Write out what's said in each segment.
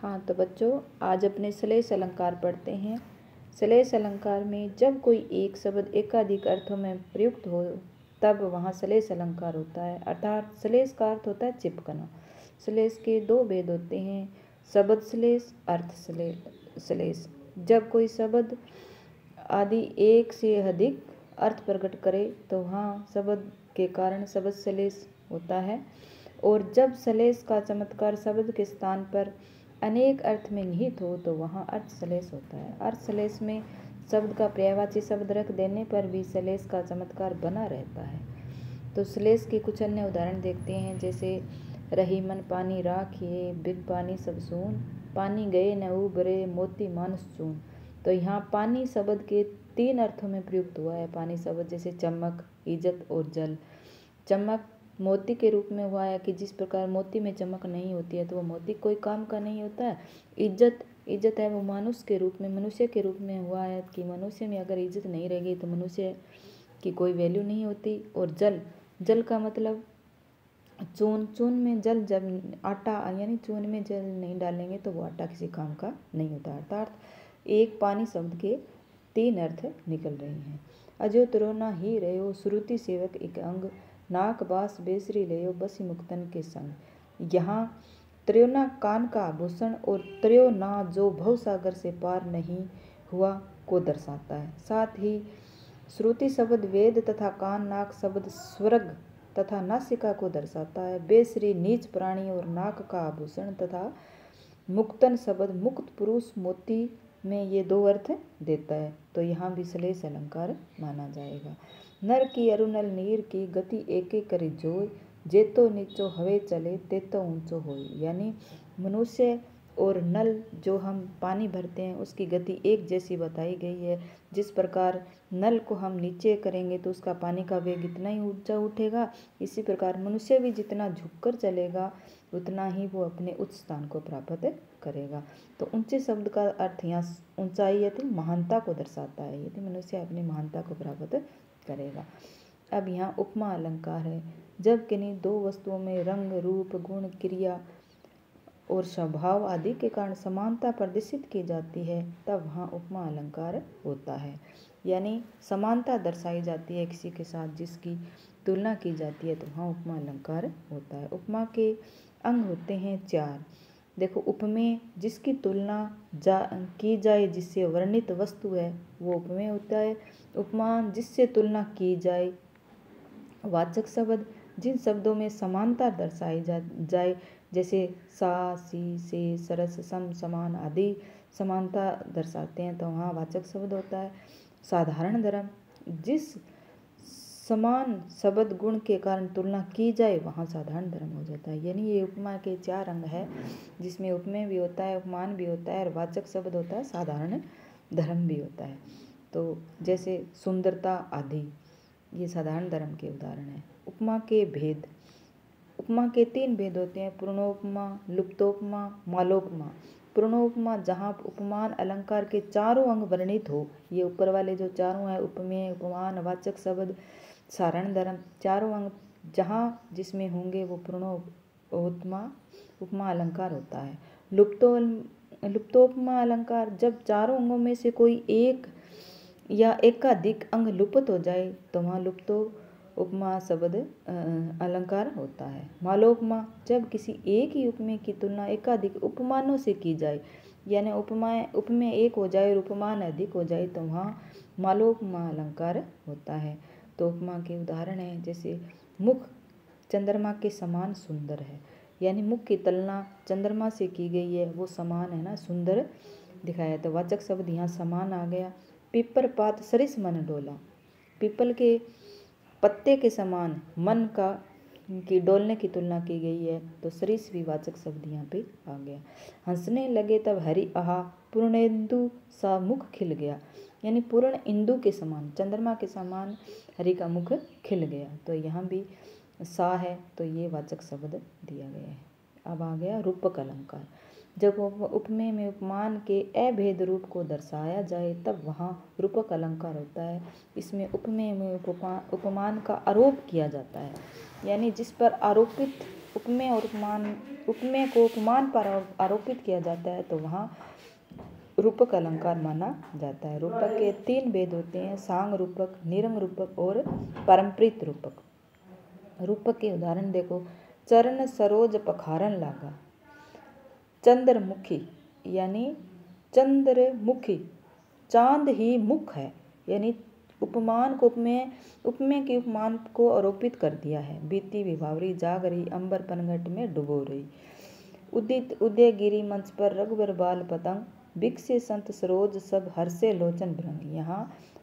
हाँ तो बच्चों, आज अपने श्लेष अलंकार पढ़ते हैं। श्लेष अलंकार में जब कोई एक शब्द एकाधिक अर्थों में प्रयुक्त हो तब वहाँ श्लेष अलंकार होता है। अर्थात श्लेष का अर्थ होता है चिपकना। श्लेष के दो भेद होते हैं, शब्द श्लेष, अर्थ श्लेष। जब कोई शब्द आदि एक से अधिक अर्थ प्रकट करे तो वहाँ शब्द के कारण शब्द श्लेष होता है। और जब श्लेष का चमत्कार शब्द के स्थान पर अनेक अर्थ में निहित हो तो वहाँ अर्थ श्लेष होता है। अर्थ श्लेष में शब्द का पर्यायवाची शब्द रख देने पर भी श्लेष का चमत्कार बना रहता है। तो श्लेष के कुछ अन्य उदाहरण देखते हैं, जैसे रही मन पानी राखिए, बिग पानी सब सून, पानी गए न उबरे, मोती मानस चून। तो यहाँ पानी शब्द के तीन अर्थों में प्रयुक्त हुआ है। पानी शब्द जैसे चमक, इज्जत और जल। चमक मोती के रूप में हुआ है कि जिस प्रकार मोती में चमक नहीं होती है तो वो मोती कोई काम का नहीं होता है। इज्जत है वो मनुष्य के रूप में हुआ है कि मनुष्य में अगर इज्जत नहीं रहेगी तो मनुष्य की कोई वैल्यू नहीं होती। और जल का मतलब चून में जल, जब आटा यानी चून में जल नहीं डालेंगे तो वो आटा किसी काम का नहीं होता। अर्थात एक पानी शब्द के तीन अर्थ निकल रहे हैं। अजो त्रोना ही रहो, श्रुति सेवक एक अंग, नाक बास बेसरी ले बसी मुक्तन के संग। यहाँ त्र्योना कान का आभूषण और त्र्योना जो भवसागर से पार नहीं हुआ को दर्शाता है। साथ ही श्रुति शब्द वेद तथा कान नाक शब्द स्वर्ग तथा नासिका को दर्शाता है। बेसरी नीच प्राणी और नाक का आभूषण तथा मुक्तन शब्द मुक्त पुरुष मोती में ये दो अर्थ देता है। तो यहाँ भी श्लेष अलंकार माना जाएगा। नर की अरुणल नीर की गति एके करी जोय, जेतो नीचो हवे चले तेतो ऊंचो होय। यानी मनुष्य और नल जो हम पानी भरते हैं उसकी गति एक जैसी बताई गई है। जिस प्रकार नल को हम नीचे करेंगे तो उसका पानी का वेग इतना ही ऊंचा उठेगा, इसी प्रकार मनुष्य भी जितना झुककर चलेगा उतना ही वो अपने उच्च स्थान को प्राप्त करेगा। तो ऊंचे शब्द का अर्थ यहाँ ऊंचाई यदि महानता को दर्शाता है, यदि मनुष्य अपनी महानता को प्राप्त करेगा। अब यहाँ उपमा अलंकार है। जब किन्हीं दो वस्तुओं में रंग, रूप, गुण, क्रिया और स्वभाव आदि के कारण समानता प्रदर्शित की जाती है तब वहाँ उपमा अलंकार होता है। यानी समानता दर्शाई जाती है किसी के साथ, जिसकी तुलना की जाती है तो वहाँ उपमा अलंकार होता है। उपमा के अंग होते हैं चार। देखो, उपमेय जिसकी तुलना की जाए जिससे वर्णित वस्तु है वो उपमेय होता है। उपमान जिससे तुलना की जाए। वाचक शब्द जिन शब्दों में समानता दर्शाई जाए, जैसे सा, सी, से, सरस, सम, समान आदि समानता दर्शाते हैं तो वहाँ वाचक शब्द होता है। साधारण धर्म जिस समान शब्द गुण के कारण तुलना की जाए वहाँ साधारण धर्म हो जाता है। यानी ये उपमा के चार अंग है, जिसमें उपमेय भी होता है, उपमान भी होता है और वाचक शब्द होता है, साधारण धर्म भी होता है। तो जैसे सुंदरता आदि, ये साधारण धर्म के उदाहरण हैं। उपमा के भेद। उपमा के तीन भेद होते हैं, पूर्णोपमा, लुप्तोपमा, मालोपमा। पूर्णोपमा जहाँ उपमान अलंकार के चारों अंग वर्णित हो, ये ऊपर वाले जो चारों हैं उपमेय, उपमान, वाचक शब्द, साधारण धर्म, चारों अंग जहाँ जिसमें होंगे वो पूर्णोपमा उपमा अलंकार होता है। लुप्तोपमा अलंकार जब चारों अंगों में से कोई एक या एकाधिक अंग लुप्त हो जाए तो वहाँ लुप्तो उपमा शब्द अलंकार होता है। मालोपमा जब किसी एक ही उपमेय की तुलना एकाधिक उपमानों से की जाए, यानी उपमेय एक हो जाए और उपमान अधिक हो जाए तो वहाँ मालोपमा अलंकार होता है। तो उपमा के उदाहरण हैं, जैसे मुख चंद्रमा के समान सुंदर है, यानी मुख की तुलना चंद्रमा से की गई है, वो समान है ना, सुंदर दिखाया। तो वाचक शब्द यहाँ समान आ गया। पीपर पात सरिस मन डोला, पीपल के पत्ते के समान मन की डोलने की तुलना की गई है तो सरिस भी वाचक शब्द यहाँ पे आ गया। हंसने लगे तब हरि आहा, पूर्णेंदु सा मुख खिल गया, यानी पूर्ण इंदु के समान, चंद्रमा के समान हरि का मुख खिल गया। तो यहाँ भी सा है तो ये वाचक शब्द दिया गया है। अब आ गया रूपक अलंकार। जब उपमेय में उपमान के अभेद रूप को दर्शाया जाए तब वहाँ रूपक अलंकार होता है। इसमें उपमेय में उपमान का आरोप किया जाता है, यानी जिस पर आरोपित उपमेय और उपमेय को उपमान पर आरोपित किया जाता है तो वहाँ रूपक अलंकार माना जाता है। रूपक के 3 भेद होते हैं, सांग रूपक, निरंग रूपक और पारंपरिक रूपक। रूपक के उदाहरण देखो, चरण सरोज पखारन लागा, चंद्रमुखी यानी चंद्रमुखी, चांद ही मुख है, यानी उपमान को उपमेय के उपमान को आरोपित कर दिया है। बीती विभावरी जाग रही, अंबर पनघट में डुबो रही। उदित उदयगिरी मंच पर रघुबर बाल पतंग, बिकसे संत सरोज सब हर्षे लोचन भृंग। यहाँ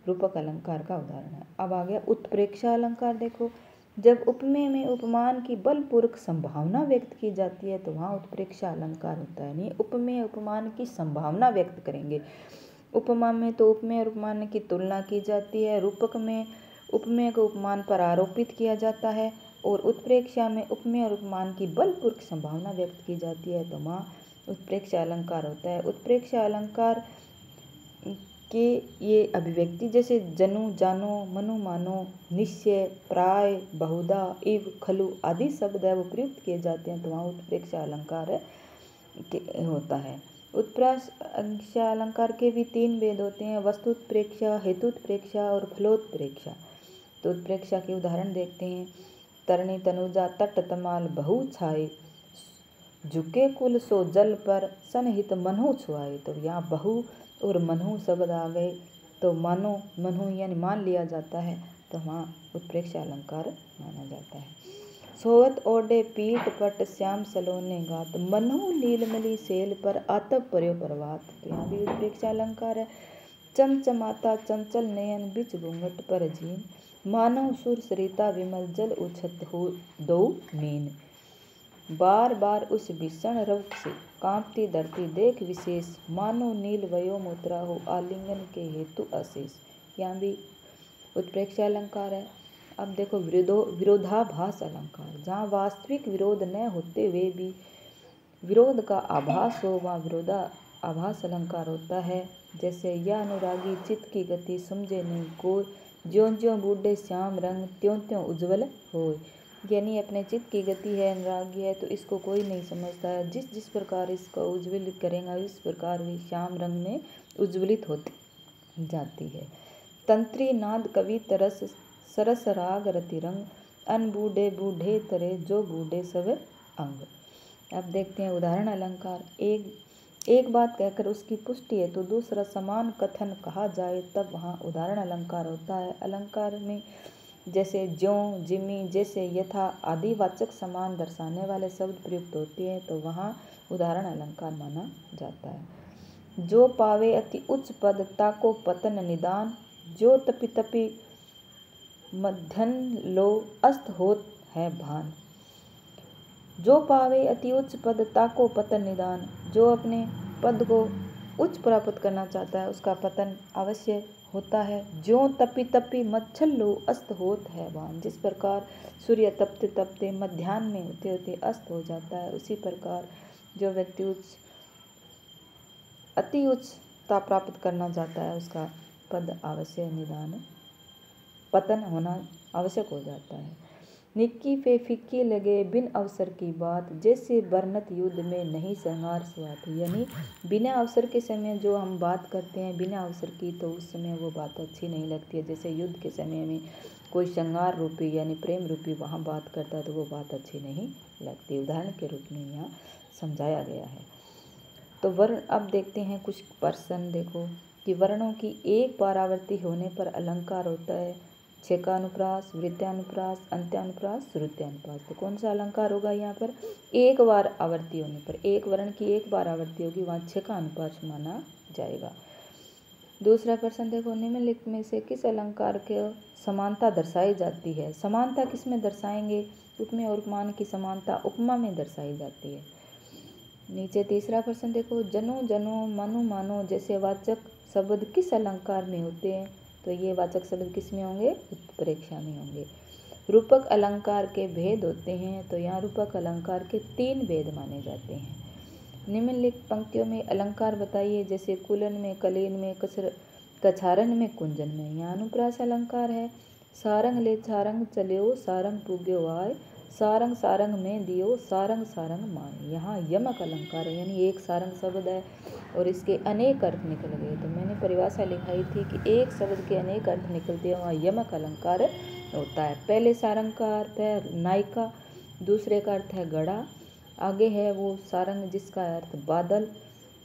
रूपक अलंकार का उदाहरण है। अब आ गया उत्प्रेक्षा अलंकार। देखो, जब उपमेय में उपमान की बलपूर्वक संभावना व्यक्त की जाती है तो वहाँ उत्प्रेक्षा अलंकार होता है। नहीं, उपमेय उपमान की संभावना व्यक्त करेंगे। उपमा में तो उपमेय और उपमान की तुलना की जाती है, रूपक में उपमेय को उपमान पर आरोपित किया जाता है और उत्प्रेक्षा में उपमेय और उपमान की बलपूर्वक संभावना व्यक्त की जाती है तो वहाँ उत्प्रेक्षा अलंकार होता है। उत्प्रेक्षा अलंकार के ये अभिव्यक्ति जैसे जनु, जानो, मनु, मानो, निश्चय, प्राय, बहुधा, इव, खलु आदि शब्द है वो प्रयुक्त किए जाते हैं तो वहाँ उत्प्रेक्षा अलंकार होता है। उत्प्रेक्षा अलंकार के भी 3 भेद होते हैं, वस्तुत्प्रेक्षा, हेतुत्प्रेक्षा और फलोत्प्रेक्षा। तो उत्प्रेक्षा के उदाहरण देखते हैं, तरणी तनुजा तट तमाल बहु छाए, झुके कुल सो जल पर सनहित मनहु छुआए। तो यहाँ बहु और मनहु शब्द आ गए तो मानो, मनहु यानी मान लिया जाता है तो वहाँ उत्प्रेक्षा अलंकार माना जाता है। सोवत ओढ़े पीठ पट श्याम सलोने गात, मनहु नीलमली सेल पर आतप पर्यो प्रभात। तो यहाँ भी उत्प्रेक्षा अलंकार है। चमचमाता चंचल नयन बिच घूंघट पर झीन, मानव सुर सरिता विमल जल उछत हो दो मीन। बार बार उस भीषण रौक से कांपती धरती देख विशेष, मानो नील वयो मुद्रा हो आलिंगन के हेतु अशेष। यहाँ भी उत्प्रेक्षा अलंकार है। अब देखो विरोधाभास अलंकार, जहाँ वास्तविक विरोध न होते हुए भी विरोध का आभास हो वहाँ विरोधाभास अलंकार होता है। जैसे यह अनुरागी चित्त की गति समझे नहीं कोई, ज्यों ज्यों बूढ़े श्याम रंग त्यों त्यों उज्ज्वल हो। यानी अपने चित्त की गति है, अनुरागी है तो इसको कोई नहीं समझता है, जिस जिस प्रकार इसको उज्ज्वलित करेगा इस प्रकार भी श्याम रंग में उज्ज्वलित होती जाती है। तंत्री नाद कवि तरस सरस राग रति रंग, अन बूढ़े बूढ़े तरे जो बूढ़े सब अंग। अब देखते हैं उदाहरण अलंकार। एक बात कहकर उसकी पुष्टि है तो दूसरा समान कथन कहा जाए तब वहाँ उदाहरण अलंकार होता है। अलंकार में जैसे ज्यों, जिमी, जैसे, यथा आदि वाचक समान दर्शाने वाले शब्द प्रयुक्त होते हैं तो वहाँ उदाहरण अलंकार माना जाता है। जो पावे अति उच्च पद ताको पतन निदान, जो तपि तपि मध्यन लो अस्त होत है भान। जो पावे अति उच्च पद ताको पतन निदान, जो अपने पद को उच्च प्राप्त करना चाहता है उसका पतन अवश्य होता है। ज्यों तपि तपि मच्छल लो अस्त होत है भान, जिस प्रकार सूर्य तपते तपते मध्याह्न में होते होते अस्त हो जाता है, उसी प्रकार जो व्यक्ति अति उच्चता प्राप्त करना चाहता है उसका पद अवश्य निदान पतन होना आवश्यक हो जाता है। निक्की फे फिक्की लगे बिन अवसर की बात, जैसे बरनत युद्ध में नहीं संहार स्वात। यानी बिना अवसर के समय जो हम बात करते हैं बिना अवसर की तो उस समय वो बात अच्छी नहीं लगती है। जैसे युद्ध के समय में कोई संहार रूपी यानी प्रेम रूपी वहाँ बात करता है तो वो बात अच्छी नहीं लगती। उदाहरण के रूप में यहाँ समझाया गया है। तो वर्ण अब देखते हैं कुछ प्रश्न। देखो कि वर्णों की एक बार आवृत्ति होने पर अलंकार होता है छेकानुप्रास, वृत्यानुप्रास, अंत्यानुप्रास, श्रुत्यानुप्रास। तो कौन सा अलंकार होगा यहाँ पर? एक बार आवृत्ति होने पर, एक वर्ण की एक बार आवृत्ति होगी वहाँ छेकानुप्रास माना जाएगा। दूसरा प्रश्न देखो, निम्नलिखित में से किस अलंकार के समानता दर्शाई जाती है? समानता किस में दर्शाएंगे? उपमेय और उपमान की समानता उपमा में दर्शाई जाती है। नीचे तीसरा प्रश्न देखो, जनु जनो मनु मानो जैसे वाचक शब्द किस अलंकार में होते हैं? तो ये वाचक शब्द किस में होंगे? उत्प्रेक्षा में होंगे। रूपक अलंकार के भेद होते हैं तो यहाँ रूपक अलंकार के 3 भेद माने जाते हैं। निम्नलिखित पंक्तियों में अलंकार बताइए, जैसे कुलन में, कलीन में, कछारन में, कुंजन में। यहाँ अनुप्रास अलंकार है। सारंग ले सारंग चल्यो सारंग पूग्यो आय, सारंग सारंग में दियो सारंग सारंग माए। यहाँ यमक अलंकार है, यानी एक सारंग शब्द है और इसके अनेक अर्थ निकल गए। तो मैंने परिभाषा लिखाई थी कि एक शब्द के अनेक अर्थ निकलते हैं, वहाँ यमक अलंकार होता है। पहले सारंग का अर्थ है नायिका, दूसरे का अर्थ है घड़ा, आगे है वो सारंग जिसका अर्थ बादल,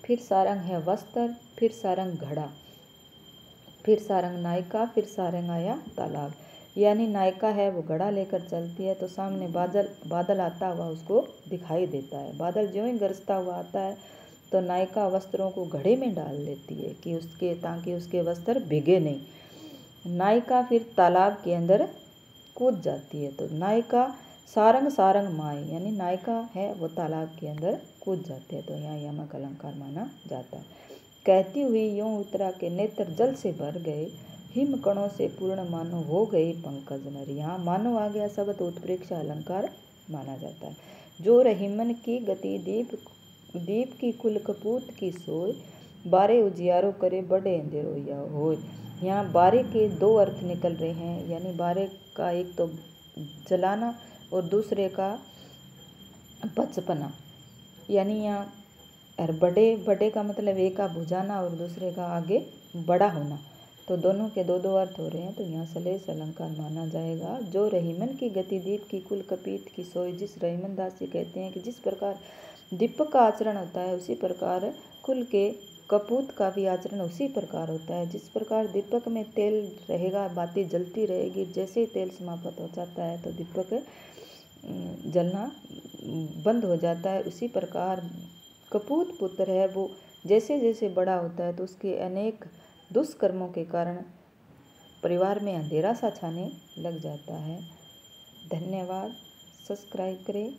फिर सारंग है वस्त्र, फिर सारंग घड़ा, फिर सारंग नायिका, फिर सारंग आया तालाब। यानी नायिका है वो घड़ा लेकर चलती है तो सामने बादल आता हुआ उसको दिखाई देता है। बादल ज्यों ही गरजता हुआ आता है तो नायिका वस्त्रों को घड़े में डाल देती है कि ताकि उसके वस्त्र भीगे नहीं। नायिका फिर तालाब के अंदर कूद जाती है। तो नायिका सारंग सारंग माए, यानी नायिका है वो तालाब के अंदर कूद जाती है। तो यहाँ यमक अलंकार माना जाता है। कहती हुई यूं उतरा के नेत्र जल से भर गए, हिम कणों से पूर्ण मानो हो गए पंकज नर। यहाँ मानो आ गया शब्द उत्प्रेक्षा अलंकार माना जाता है। जो रहीमन की गति दीप की कुल कपूत की सोय, बारे उजियारो करे बड़े अंधेरो या होय। यहाँ बारे के दो अर्थ निकल रहे हैं, यानी बारे का एक तो जलाना और दूसरे का बचपना। यानी यहाँ बड़े का मतलब एक का बुझाना और दूसरे का आगे बड़ा होना, तो दोनों के दो दो अर्थ हो रहे हैं। तो यहाँ सलेस अलंकार माना जाएगा। जो रहीमन की गति दीप की कुल कपीत की सोई, जिस रहीमन दास जी कहते हैं कि जिस प्रकार दीपक का आचरण होता है उसी प्रकार कुल के कपूत का भी आचरण उसी प्रकार होता है। जिस प्रकार दीपक में तेल रहेगा, बाती जलती रहेगी, जैसे ही तेल समाप्त हो जाता है तो दीपक जलना बंद हो जाता है। उसी प्रकार कपूत पुत्र है वो जैसे जैसे बड़ा होता है तो उसके अनेक दुष्कर्मों के कारण परिवार में अंधेरा सा छाने लग जाता है। धन्यवाद। सब्सक्राइब करें।